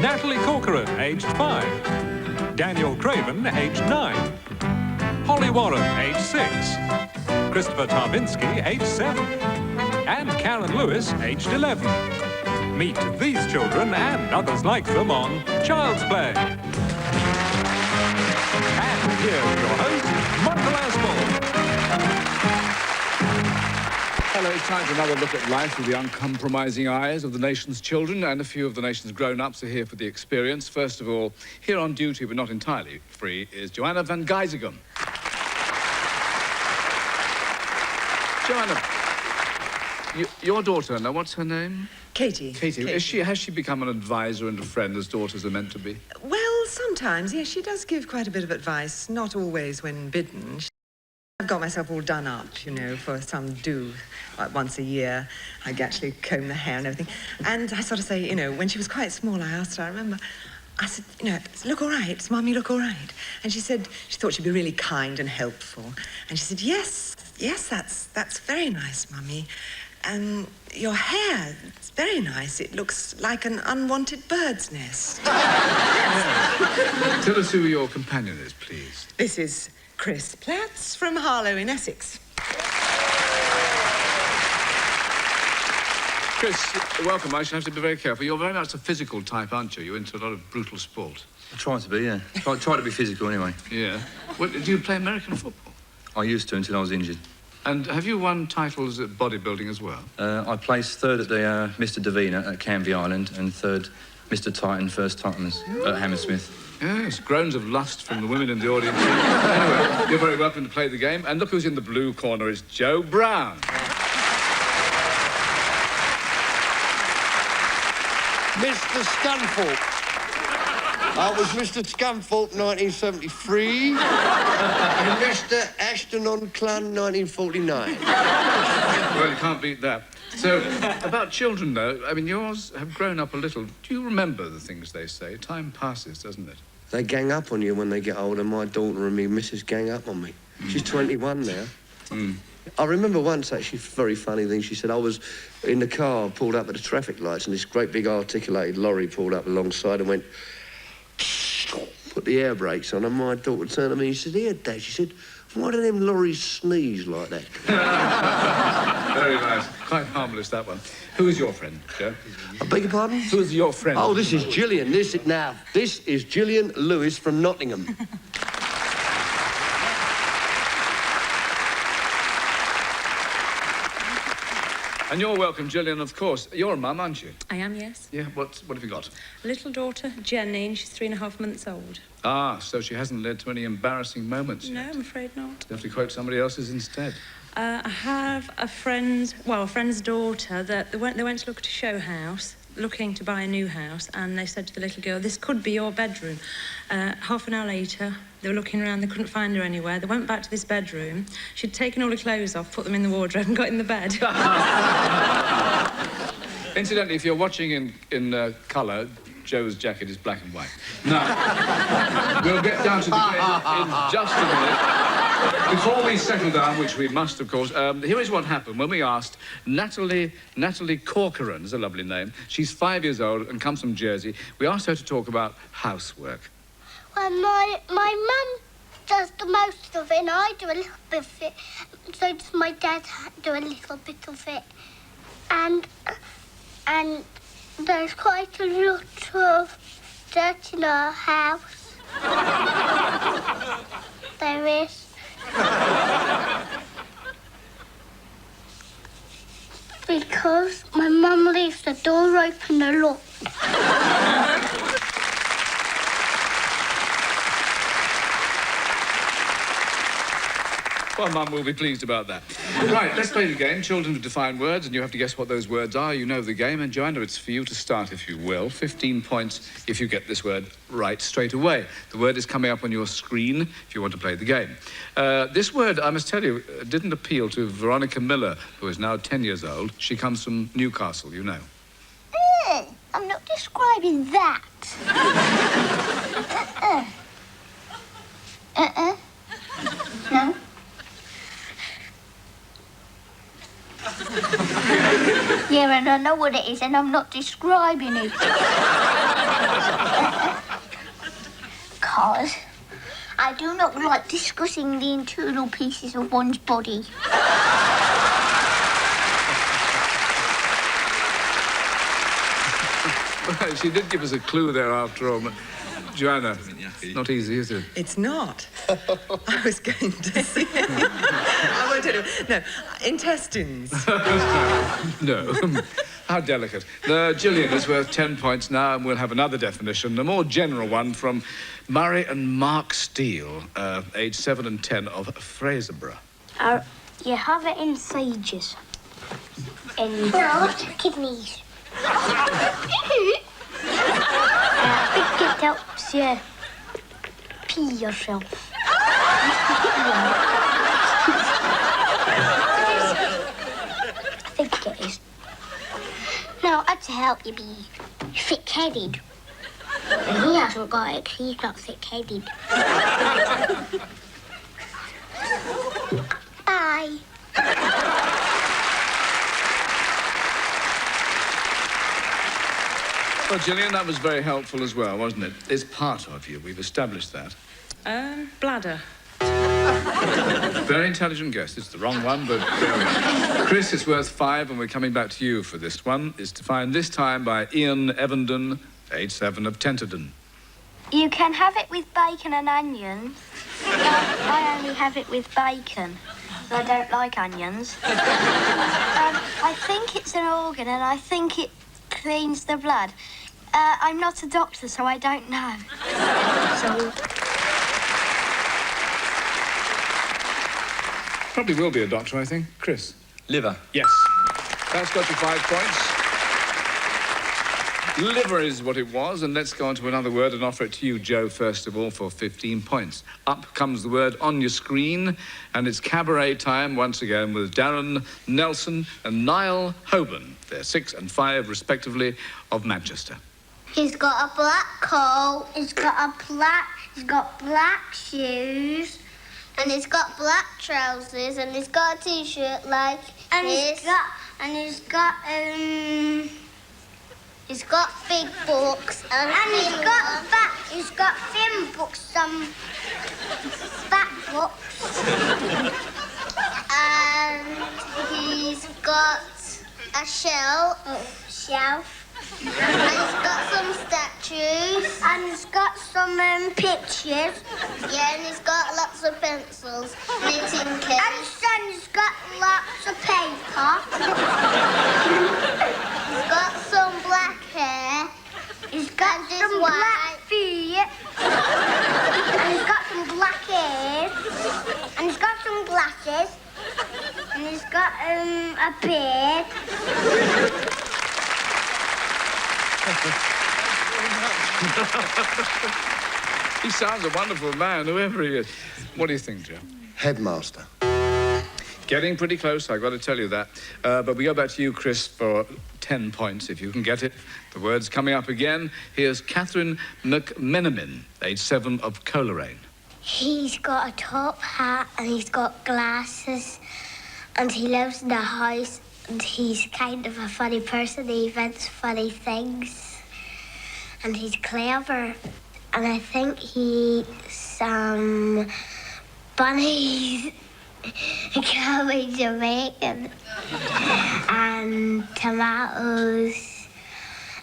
Natalie Corcoran, aged 5. Daniel Craven, aged 9. Holly Warren, aged 6. Christopher Tarwinski, aged 7. And Karen Lewis, aged 11. Meet these children and others like them on Child's Play. And here's your host, Michael Aspel. Hello, it's time for another look at life through the uncompromising eyes of the nation's children, and a few of the nation's grown-ups are here for the experience. First of all, here on duty, but not entirely free, is Joanna van Gyseghem. Joanna, your daughter, now, what's her name? Katie. Katie. Has she become an advisor and a friend, as daughters are meant to be? Well, sometimes, yes, she does give quite a bit of advice, not always when bidden. I've got myself all done up, you know, for some do. Like once a year, I actually comb the hair and everything. And I sort of say, you know, when she was quite small, I asked her, I remember, I said, you know, look all right, does Mummy look all right? And she said, she thought she'd be really kind and helpful. And she said, yes, that's very nice, Mummy. And your hair, it's very nice. It looks like an unwanted bird's nest. Tell us who your companion is, please. This is Chris Platts from Harlow in Essex. Chris, welcome. I shall have to be very careful. You're very much a physical type, aren't you? You're into a lot of brutal sport. I try to be, yeah. Try to be physical, anyway. Yeah. Well, do you play American football? I used to until I was injured. And have you won titles at bodybuilding as well? I placed third at the Mr. Davina at Canvey Island and third Mr. Titan, first Titans at Hammersmith. Yes, groans of lust from the women in the audience. Anyway, you're very welcome to play the game. And look who's in the blue corner is Joe Brown. Mr. Scunthorpe. I was Mr. Scunthorpe, 1973, and Mr. Ashton-on-Clun, 1949. Well, you can't beat that. So, about children, though, I mean, yours have grown up a little. Do you remember the things they say? Time passes, doesn't it? They gang up on you when they get older. My daughter and me, Mrs. gang up on me. She's 21 now. I remember once, actually, a very funny thing. She said, I was in the car, pulled up at the traffic lights, and this great big articulated lorry pulled up alongside and went... put the air brakes on, and my daughter turned to me and she said, here, Dad, she said, why do them lorries sneeze like that? Very nice. Quite harmless, that one. Who is your friend, Joe? I beg your pardon? Who is your friend? Oh, this is Gillian. This is Gillian Lewis from Nottingham. And you're welcome, Gillian, of course. You're a mum, aren't you? I am, yes. Yeah, what have you got? A little daughter, Jenny, and she's 3.5 months old. Ah, so she hasn't led to any embarrassing moments No, yet. I'm afraid not. You have to quote somebody else's instead. I have a friend's daughter that they went to look at a show house, looking to buy a new house, and they said to the little girl, this could be your bedroom. Half an hour later, they were looking around, they couldn't find her anywhere. They went back to this bedroom. She'd taken all her clothes off, put them in the wardrobe and got in the bed. Incidentally, if you're watching in colour, Joe's jacket is black and white. Now, we'll get down to the game in just a minute. Before we settle down, which we must, of course, here is what happened when we asked Natalie Corcoran, is a lovely name. She's 5 years old and comes from Jersey. We asked her to talk about housework. Well, my mum does the most of it, and I do a little bit of it. So does my dad do a little bit of it. And there's quite a lot of dirt in our house. There is. Because my mum leaves the door open a lot. Well, Mum will be pleased about that. Right, let's play the game. Children define words, and you have to guess what those words are. You know the game, and Joanna, it's for you to start, if you will. 15 points if you get this word right straight away. The word is coming up on your screen if you want to play the game. This word, I must tell you, didn't appeal to Veronica Miller, who is now 10 years old. She comes from Newcastle, you know. I'm not describing that. No. Yeah, and I know what it is, and I'm not describing it. Because I do not like discussing the internal pieces of one's body. Well, she did give us a clue there after all. Joanna, not easy, is it? It's not. I was going to say... I won't tell you. No, intestines. No. How delicate. Gillian is worth 10 points now, and we'll have another definition, a more general one from Murray and Mark Steele, age 7 and 10, of Fraserburgh. You have it in sages. In kidneys. I think it helps you pee yourself. I think it is. No, that's to help you be thick-headed. And he hasn't got it 'cause he's not thick-headed. Bye. Well, Gillian, that was very helpful as well, wasn't it? It's part of you. We've established that. Bladder. Very intelligent guess. It's the wrong one, but Chris, it's worth 5, and we're coming back to you for this one. It's defined this time by Ian Evenden, age 7, of Tenterden. You can have it with bacon and onions. I only have it with bacon. I don't like onions. I think it's an organ, and I think it cleans the blood. I'm not a doctor, so I don't know. So... Probably will be a doctor, I think. Chris? Liver. Yes. That's got you 5 points. Liver is what it was, and let's go on to another word and offer it to you, Joe, first of all, for 15 points. Up comes the word on your screen, and it's cabaret time once again with Darren Nelson and Niall Hoban. They're 6 and 5, respectively, of Manchester. He's got a black coat, he's got black shoes, and he's got black trousers, and he's got a t-shirt like this. He's got big books, and he's got thin books, some fat books, and he's got a shelf. And he's got some statues. And he's got some pictures. Yeah, and he's got lots of pencils, knitting kits. And he's got lots of paper. He's got some black hair. He's got some black feet. And he's got some black ears. And he's got some glasses. And he's got a beard. He sounds a wonderful man, whoever he is. What do you think, Joe? Headmaster. Getting pretty close, I've got to tell you that. But we go back to you, Chris, for 10 points, if you can get it. The word's coming up again. Here's Catherine McMenamin, age 7, of Coleraine. He's got a top hat and he's got glasses and he lives in a house and he's kind of a funny person. He invents funny things and he's clever. And I think he eats some bunnies cabbage and bacon and tomatoes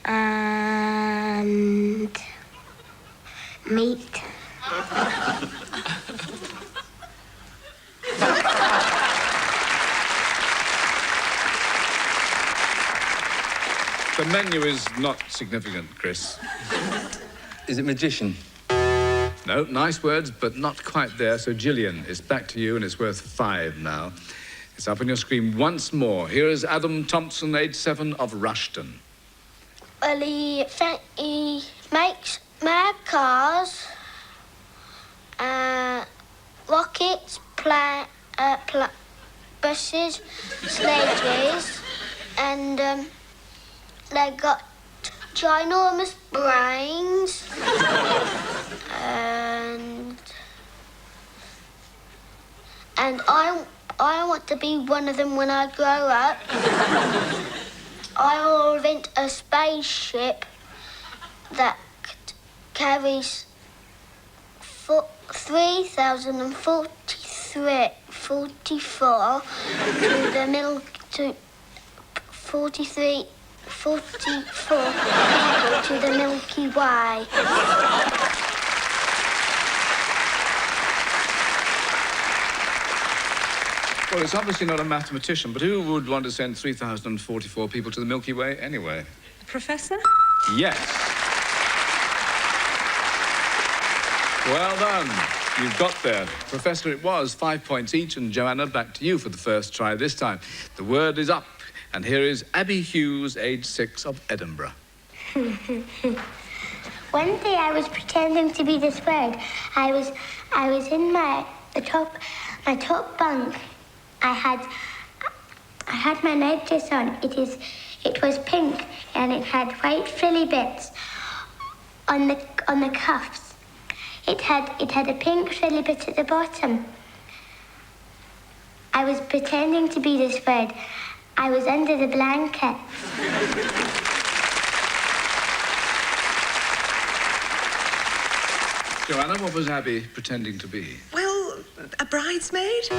and meat. The menu is not significant, Chris. Is it magician? No, nice words, but not quite there. So, Gillian, it's back to you, and it's worth 5 now. It's up on your screen once more. Here is Adam Thompson, age 7, of Rushton. Well, he makes mad cars, rockets, buses, sledges, and they got ginormous brains, and I want to be one of them when I grow up. I will invent a spaceship that carries 3,044 to the Milky Way. Well, it's obviously not a mathematician, but who would want to send 3,044 people to the Milky Way anyway? Professor? Yes. Well done. You've got there. Professor, it was 5 points each, and Joanna, back to you for the first try this time. The word is up, and here is Abby Hughes, age 6, of Edinburgh. One day I was pretending to be this bird. I was in my top bunk. I had my nightdress on. It was pink and it had white frilly bits on the cuffs. It had a pink frilly bit at the bottom. I was pretending to be this bird. I was under the blanket. Joanna, what was Abby pretending to be? Well, a bridesmaid?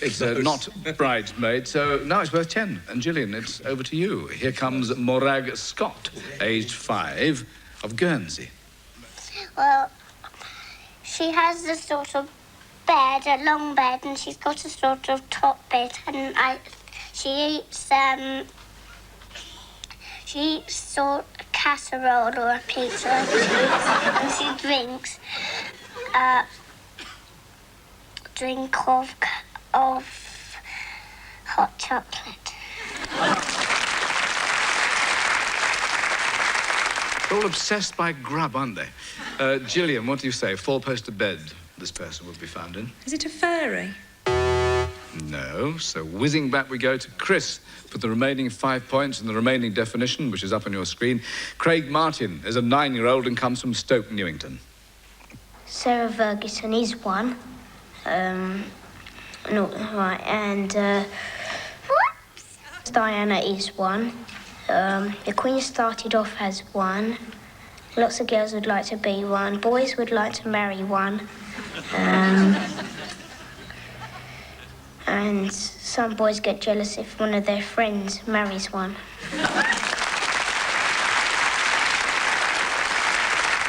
It's not bridesmaid, so now it's worth 10. And Gillian, it's over to you. Here comes Morag Scott, aged 5, of Guernsey. Well, she has this sort of bed, a long bed, and she's got a sort of top bit, and she eats sort of casserole or a pizza, and she drinks a drink of hot chocolate. They're all obsessed by grub, aren't they? Gillian, what do you say? Four-poster bed this person would be found in? Is it a fairy? No. So whizzing back we go to Chris for the remaining 5 points and the remaining definition, which is up on your screen. Craig Martin is a 9-year-old and comes from Stoke Newington. Sarah Ferguson is one. Diana is one. The Queen started off as one. Lots of girls would like to be one. Boys would like to marry one. And some boys get jealous if one of their friends marries one.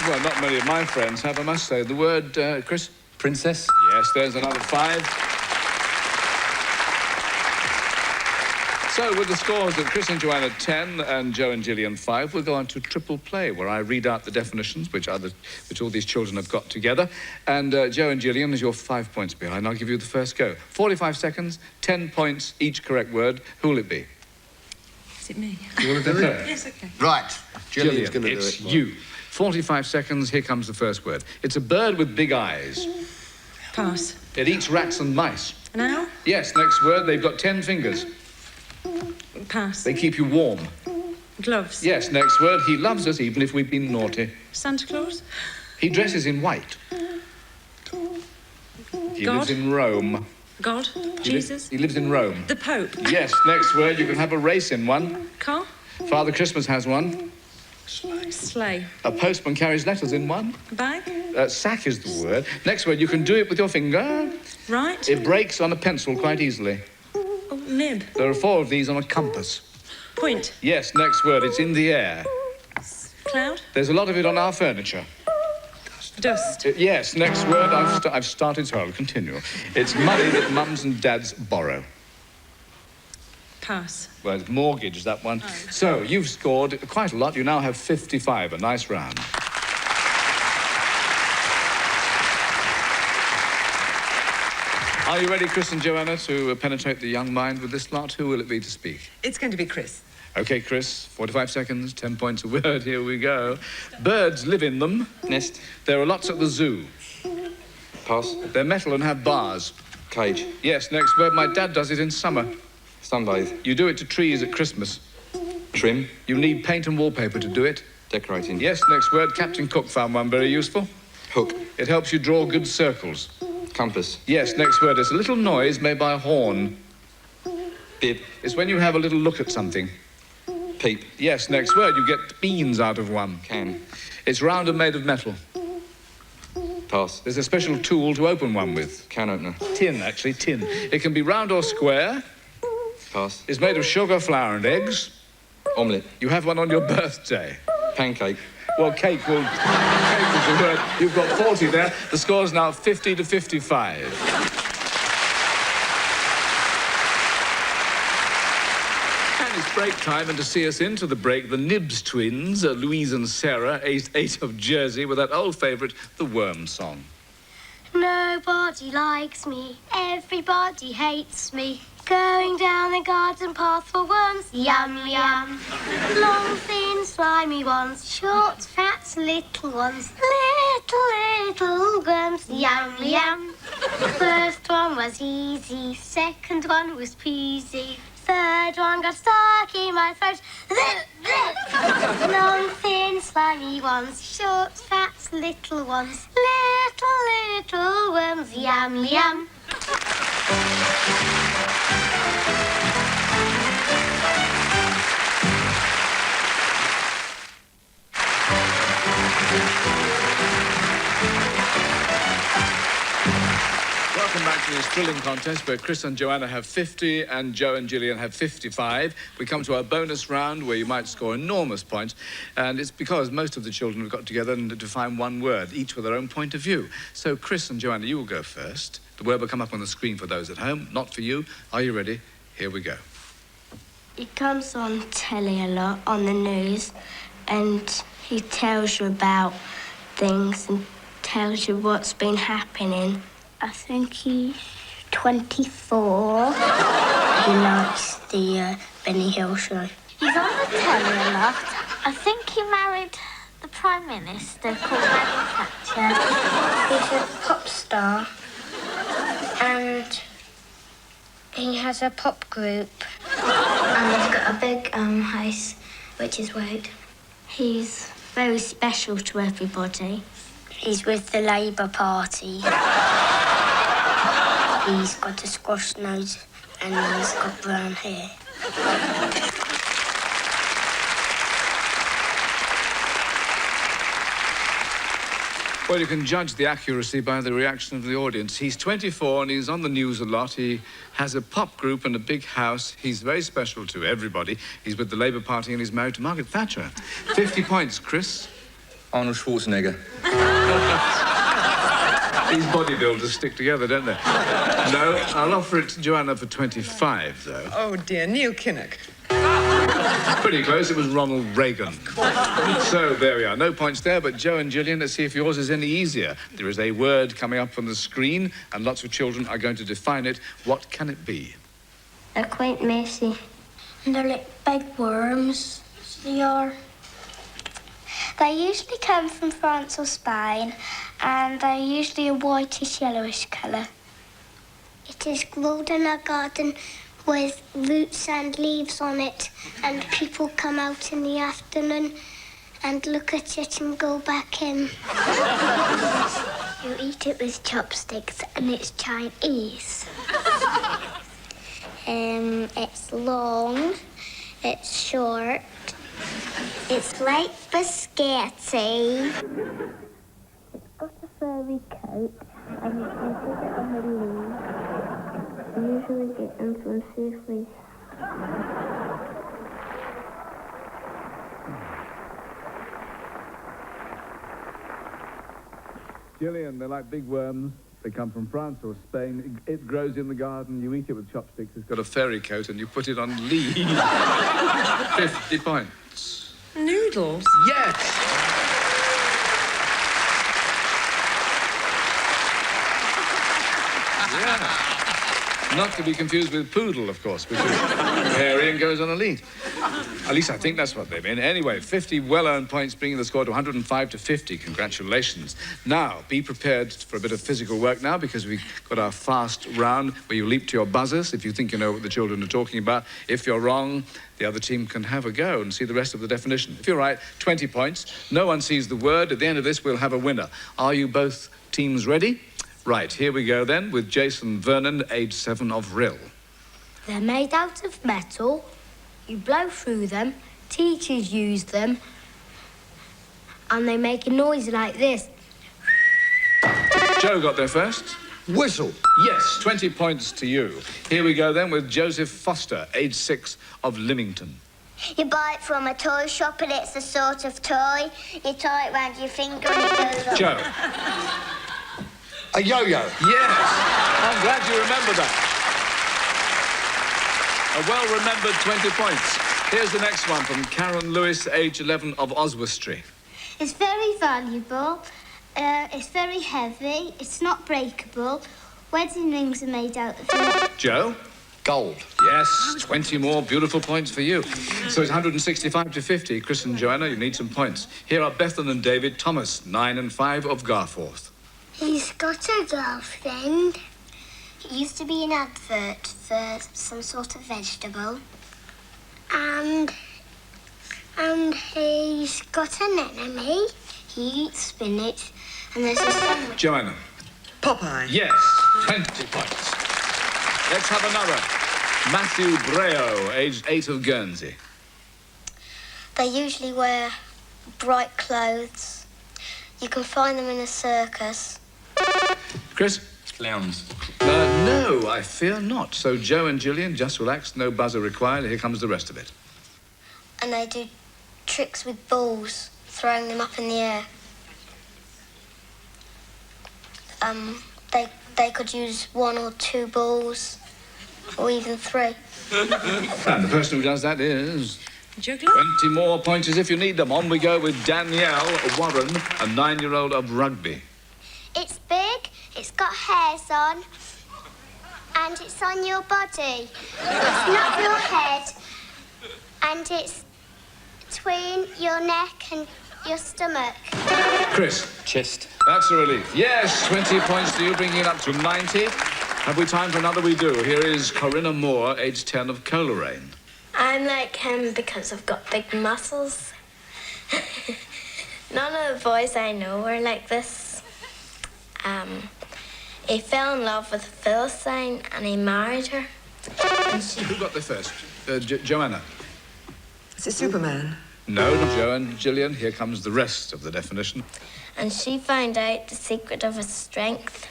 Well, not many of my friends have, I must say. The word, Chris? Princess? Yes, there's another 5. So, with the scores of Chris and Joanna 10 and Joe and Gillian 5, we'll go on to triple play, where I read out the definitions, which all these children have got together. And Joe and Gillian, as you're 5 points behind, I'll give you the first go. 45 seconds, 10 points, each correct word. Who will it be? Is it me? You want to do it? Yes, okay. Right. Gillian, going to do it's it. you. 45 seconds, here comes the first word. It's a bird with big eyes. Pass. It eats rats and mice. An owl? Yes, next word, they've got 10 fingers. Pass. They keep you warm. Gloves? Yes, next word, he loves us even if we've been naughty. Santa Claus? He dresses in white. He God? lives in Rome. God? Jesus? He lives in Rome. The Pope? Yes, next word, you can have a race in one. Car? Father Christmas has one. Sleigh? A postman carries letters in one. Bag? Sack is the word. Next word, you can do it with your finger. Right? It breaks on a pencil quite easily. Oh, nib? There are 4 of these on a compass. Point? Yes, next word, it's in the air. Cloud? There's a lot of it on our furniture. Dust? Yes, next word, I've started, so I'll continue. It's money that mums and dads borrow. Pass. Well, it's mortgage, that one. Oh. So, you've scored quite a lot. You now have 55, a nice round. Are you ready, Chris and Joanna, to penetrate the young mind with this lot? Who will it be to speak? It's going to be Chris. OK, Chris, 45 seconds, 10 points a word. Here we go. Birds live in them. Nest? There are lots at the zoo. Pass. They're metal and have bars. Cage? Yes, next word. My dad does it in summer. Sunbathe? You do it to trees at Christmas. Trim? You need paint and wallpaper to do it. Decorating? Yes, next word. Captain Cook found one very useful. Hook? It helps you draw good circles. Compass. Yes, next word is a little noise made by a horn. Bib. It's when you have a little look at something. Peep. Yes, next word. You get beans out of one. Can. It's round and made of metal. Pass. There's a special tool to open one with. Can opener. Tin, actually, tin. It can be round or square. Pass. It's made of sugar, flour and eggs. Omelette. You have one on your birthday. Pancake. Well, cake was the word. You've got 40 there. The score's now 50 to 55. It's break time, and to see us into the break, the Nibs twins, Louise and Sarah, aged 8 of Jersey, with that old favourite, the Worm song. Nobody likes me, everybody hates me. Going down the garden path for worms, yum, yum. Long, thin, slimy ones, short, fat, little ones. Little worms, yum, yum. First one was easy, second one was peasy. Third one got stuck in my throat. Long, thin, slimy ones, short, fat, little ones. Little worms, yum, yum. Welcome back to this thrilling contest where Chris and Joanna have 50 and Joe and Gillian have 55. We come to our bonus round where you might score enormous points, and it's because most of the children have got together and define one word, each with their own point of view. So Chris and Joanna, you will go first. The word will come up on the screen for those at home, not for you. Are you ready? Here we go. It comes on telly a lot, on the news, and he tells you about things and tells you what's been happening. I think he's 24. He likes the Benny Hill show. He's on the telly a lot. I think he married the Prime Minister called Maggie Thatcher. He's a pop star, and he has a pop group. And he's got a big house, which is white. He's very special to everybody. He's with the Labour Party. He's got a squash nose and he's got brown hair. Well, you can judge the accuracy by the reaction of the audience. He's 24 and he's on the news a lot. He has a pop group and a big house. He's very special to everybody. He's with the Labour Party and he's married to Margaret Thatcher. 50 points, Chris. Arnold Schwarzenegger. These bodybuilders stick together, don't they? No, I'll offer it to Joanna for 25, though. Oh, dear, Neil Kinnock. Pretty close, it was Ronald Reagan. So, there we are. No points there, but Joe and Gillian, let's see if yours is any easier. There is a word coming up on the screen, and lots of children are going to define it. What can it be? They're quite messy. And they're like big worms. They are. They usually come from France or Spain, and they're usually a whitish yellowish colour. It is grown in a garden with roots and leaves on it, and people come out in the afternoon and look at it and go back in. You eat it with chopsticks, and it's Chinese. It's long, it's short, it's like biscuity. It's got a furry coat, and you can put it on the leaves. You usually get them from Sainsbury's. Gillian, they're like big worms. They come from France or Spain. It grows in the garden. You eat it with chopsticks. It's got a fairy coat, and you put it on leaves. 50 points. Noodles? Yes! Yeah. Not to be confused with poodle, of course, which is hairy and goes on a lead. At least I think that's what they mean. Anyway, 50 well-earned points, bringing the score to 105 to 50. Congratulations. Now, be prepared for a bit of physical work now, because we've got our fast round where you leap to your buzzers if you think you know what the children are talking about. If you're wrong, the other team can have a go and see the rest of the definition. If you're right, 20 points. No one sees the word. At the end of this, we'll have a winner. Are you both teams ready? Right, here we go then with Jason Vernon, age 7 of Rill. They're made out of metal. You blow through them, teachers use them, and they make a noise like this. Joe got there first. Whistle. Yes, 20 points to you. Here we go then with Joseph Foster, age 6 of Lymington. You buy it from a toy shop and it's the sort of toy. You tie it round your finger and it goes up. Joe. A yo-yo. Yes, I'm glad you remember that. A well-remembered 20 points. Here's the next one from Karen Lewis, age 11 of Oswestry. It's very valuable. It's very heavy. It's not breakable. Wedding rings are made out of it. Joe? Gold. Yes, 20 more beautiful points for you. So it's 165 to 50. Chris and Joanna, you need some points. Here are Bethan and David Thomas, 9 and 5 of Garforth. He's got a girlfriend. It used to be an advert for some sort of vegetable. And he's got an enemy. He eats spinach. And there's a sandwich. Joanna? Popeye. Yes, 20 points. Let's have another. Matthew Breo, aged 8 of Guernsey. They usually wear bright clothes. You can find them in a circus. Chris? Clowns. No, I fear not. So Joe and Gillian, just relax, no buzzer required. Here comes the rest of it. And they do tricks with balls, throwing them up in the air. They could use 1 or 2 balls, or even 3. And the person who does that is... Juggler? 20 more pointers if you need them. On we go with Danielle Warren, a 9-year-old of Rugby. It's big, it's got hairs on, and it's on your body. It's not your head, and it's between your neck and your stomach. Chris? Chest. That's a relief. Yes, 20 points to you, bringing it up to 90. Have we time for another? We do. Here is Corinna Moore, age 10 of Coleraine. I'm like him because I've got big muscles. None of the boys I know are like this. He fell in love with a Philistine and he married her. And she... Who got there first? Joanna? Is it Superman? No, Joe and Gillian. Here comes the rest of the definition. And she found out the secret of his strength.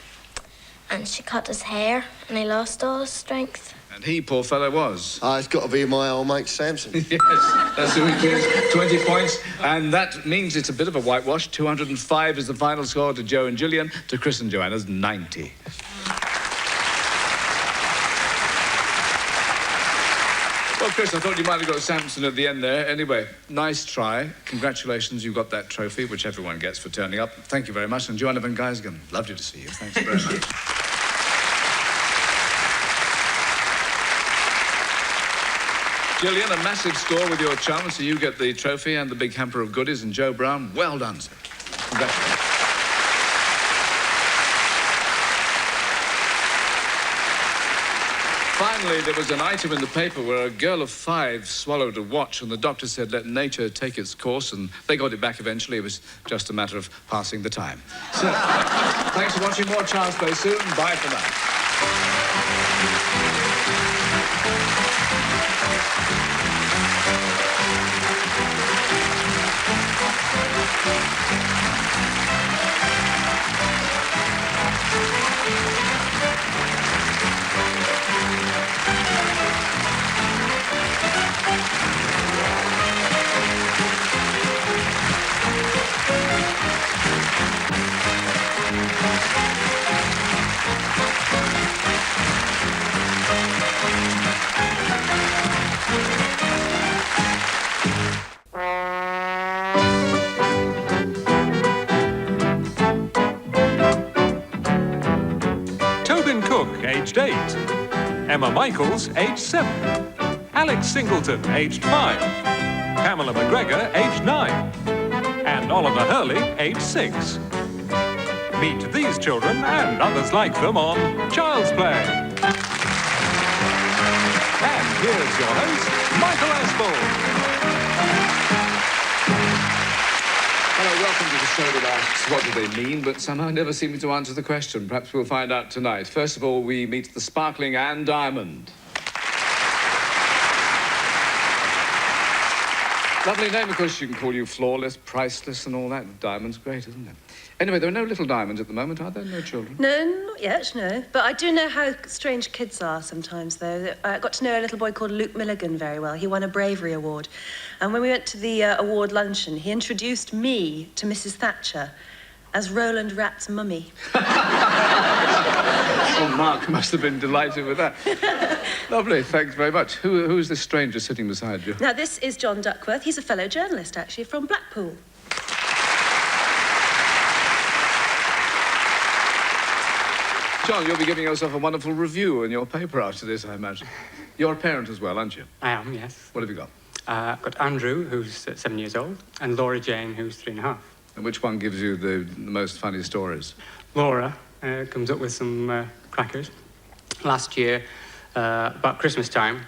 And she cut his hair and he lost all his strength. And he, poor fellow, was. It's got to be my old mate Samson. Yes, that's who he is. 20 points. And that means it's a bit of a whitewash. 205 is the final score to Joe and Gillian, to Chris and Joanna's 90. Well, Chris, I thought you might have got Samson at the end there. Anyway, nice try. Congratulations, you got that trophy, which everyone gets for turning up. Thank you very much. And Joanna van Gyseghem, lovely to see you. Thanks very much. Gillian, a massive score with your chum, so you get the trophy and the big hamper of goodies. And Joe Brown, well done, sir. Congratulations. Finally, there was an item in the paper where a girl of 5 swallowed a watch, and the doctor said, let nature take its course, and they got it back eventually. It was just a matter of passing the time. So, thanks for watching. More Child's Play soon. Bye for now. Aged 8. Emma Michaels, aged 7. Alex Singleton, aged 5. Pamela McGregor, aged 9. And Oliver Hurley, aged 6. Meet these children and others like them on Child's Play. And here's your host, Michael Aspel. Hello, welcome to the show that asks what do they mean, but somehow never seeming to answer the question. Perhaps we'll find out tonight. First of all, we meet the sparkling Anne Diamond. Lovely name, of course. She can call you flawless, priceless and all that. Diamond's great, isn't it? Anyway, there are no little diamonds at the moment, are there? No children? No, not yet, no. But I do know how strange kids are sometimes, though. I got to know a little boy called Luke Milligan very well. He won a bravery award. And when we went to the award luncheon, he introduced me to Mrs. Thatcher as Roland Ratt's mummy. Oh, Mark must have been delighted with that. Lovely, thanks very much. Who's this stranger sitting beside you? Now, this is John Duckworth. He's a fellow journalist, actually, from Blackpool. John, you'll be giving yourself a wonderful review in your paper after this, I imagine. You're a parent as well, aren't you? I am, yes. What have you got? I've got Andrew, who's 7 years old, and Laura Jane, who's 3.5. And which one gives you the most funny stories? Laura comes up with some crackers. Last year, about Christmas time,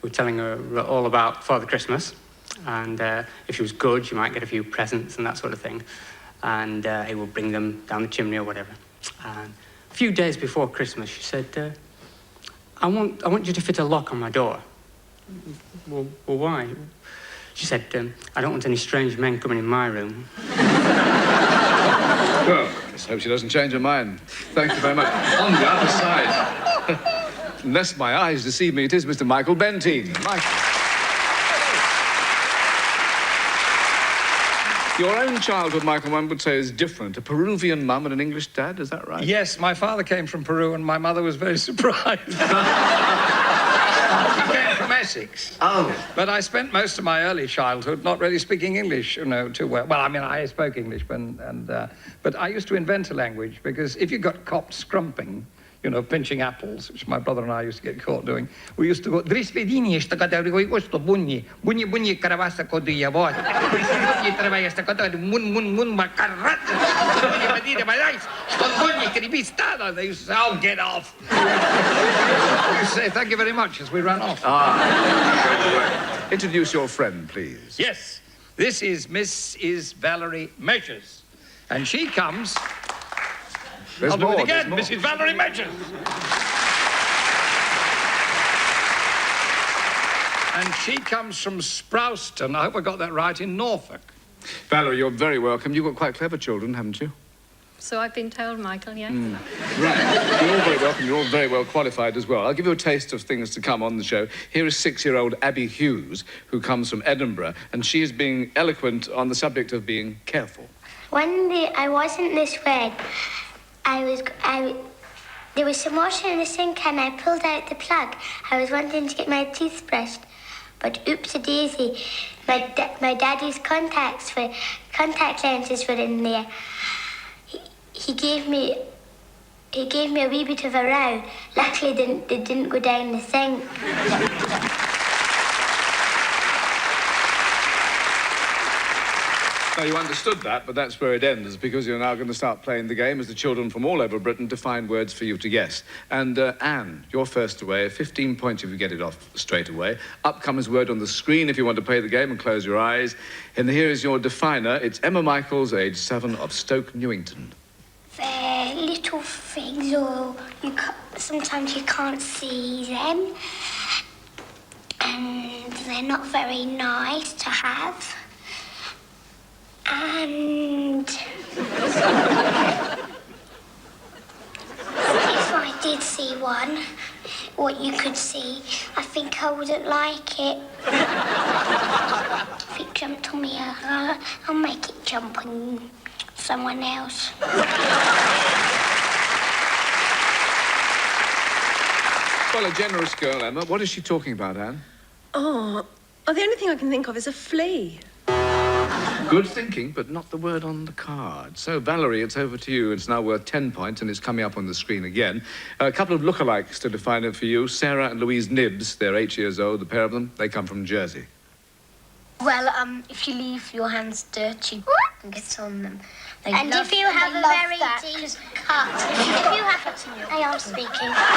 we were telling her all about Father Christmas, and if she was good, she might get a few presents and that sort of thing, and he will bring them down the chimney or whatever. And a few days before Christmas, she said, I want you to fit a lock on my door. Well, why? She said, I don't want any strange men coming in my room. Well, let's hope she doesn't change her mind. Thank you very much. On the other side, unless my eyes deceive me, it is Mr. Michael Benteen. Your own childhood, Michael, one would say is different. A Peruvian mum and an English dad, is that right? Yes, my father came from Peru and my mother was very surprised. He came from Essex. Oh. But I spent most of my early childhood not really speaking English, too well. Well, I mean, I spoke English, but I used to invent a language because if you got caught scrumping, pinching apples, which my brother and I used to get caught doing, we used to go, bunyi, karavasa koduyavod. Bunyi travaya stakota, mun makarat. They used to say, oh, get off. We used to say, thank you very much, as we ran off. Introduce your friend, please. Yes, this is Mrs. Valerie Measures, and she comes... There's I'll do more, it again, there's more. Mrs. Valerie Measures. And she comes from Sprouston, I hope I got that right, in Norfolk. Valerie, you're very welcome. You've got quite clever children, haven't you? So I've been told, Michael, yes. Right. You're all very welcome. You're all very well qualified as well. I'll give you a taste of things to come on the show. Here is 6-year-old Abby Hughes, who comes from Edinburgh, and she is being eloquent on the subject of being careful. One day I wasn't this red. There was some water in the sink and I pulled out the plug. I was wanting to get my teeth brushed, but oops-a-daisy, my daddy's contact lenses were in there. He gave me a wee bit of a row. Luckily, they didn't go down the sink. Now, you understood that, but that's where it ends, because you're now going to start playing the game as the children from all over Britain to find words for you to guess. And, Anne, you're first away. 15 points if you get it off straight away. Up comes word on the screen if you want to play the game and close your eyes. And here is your definer. It's Emma Michaels, age 7, of Stoke Newington. They're little things, or sometimes you can't see them. And they're not very nice to have. And if I did see one, what you could see, I think I wouldn't like it. If it jumped on me, I'll make it jump on someone else. Well, a generous girl, Emma. What is she talking about, Anne? Oh, the only thing I can think of is a flea. Good thinking, but not the word on the card. So, Valerie, it's over to you. It's now worth 10 points, and it's coming up on the screen again. A couple of lookalikes to define it for you. Sarah and Louise Nibbs. They're 8 years old, the pair of them. They come from Jersey. Well, if you leave your hands dirty and get on them. And if you have a very deep cut, if you have I am speaking. If you have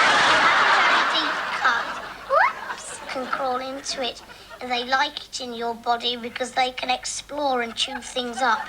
a very deep cut, whoops, can crawl into it. and they like it in your body because they can explore and chew things up.